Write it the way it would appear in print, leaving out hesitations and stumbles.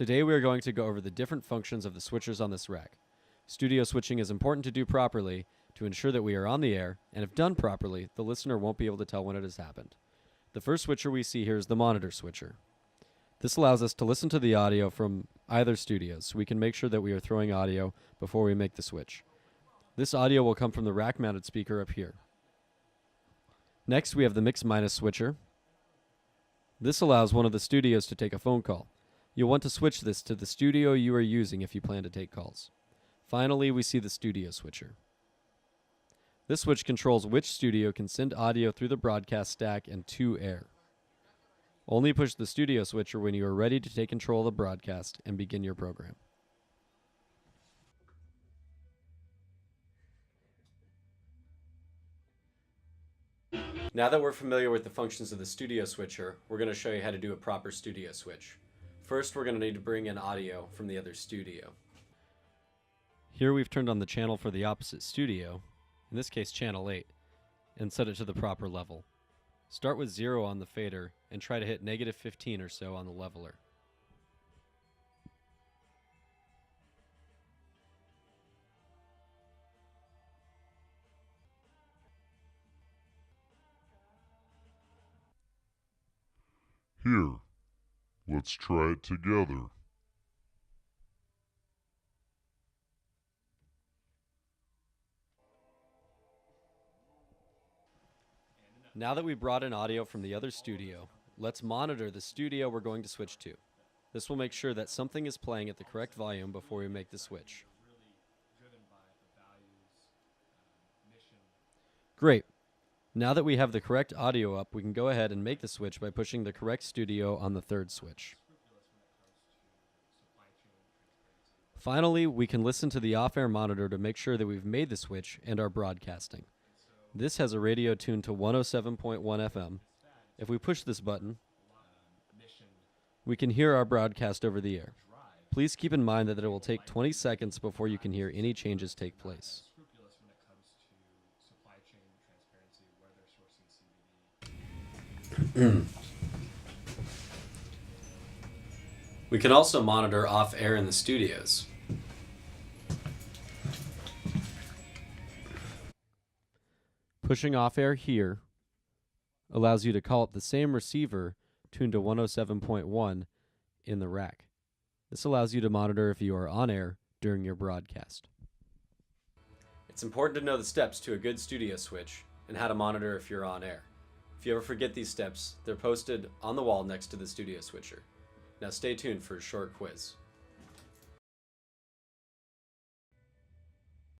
Today we are going to go over the different functions of the switchers on this rack. Studio switching is important to do properly to ensure that we are on the air, and if done properly, the listener won't be able to tell when it has happened. The first switcher we see here is the monitor switcher. This allows us to listen to the audio from either studios, so we can make sure that we are throwing audio before we make the switch. This audio will come from the rack-mounted speaker up here. Next, we have the mix-minus switcher. This allows one of the studios to take a phone call. You'll want to switch this to the studio you are using if you plan to take calls. Finally, we see the studio switcher. This switch controls which studio can send audio through the broadcast stack and to air. Only push the studio switcher when you are ready to take control of the broadcast and begin your program. Now that we're familiar with the functions of the studio switcher, we're going to show you how to do a proper studio switch. First, we're going to need to bring in audio from the other studio. Here we've turned on the channel for the opposite studio, in this case channel 8, and set it to the proper level. Start with 0 on the fader and try to hit -15 or so on the leveler. Here, let's try it together. Now that we brought in audio from the other studio, let's monitor the studio we're going to switch to. This will make sure that something is playing at the correct volume before we make the switch. Great. Now that we have the correct audio up, we can go ahead and make the switch by pushing the correct studio on the third switch. Finally, we can listen to the off-air monitor to make sure that we've made the switch and are broadcasting. This has a radio tuned to 107.1 FM. If we push this button, we can hear our broadcast over the air. Please keep in mind that it will take 20 seconds before you can hear any changes take place. We can also monitor off-air in the studios. Pushing off-air here allows you to call up the same receiver tuned to 107.1 in the rack. This allows you to monitor if you are on air during your broadcast. It's important to know the steps to a good studio switch and how to monitor if you're on air. If you ever forget these steps, they're posted on the wall next to the studio switcher. Now stay tuned for a short quiz.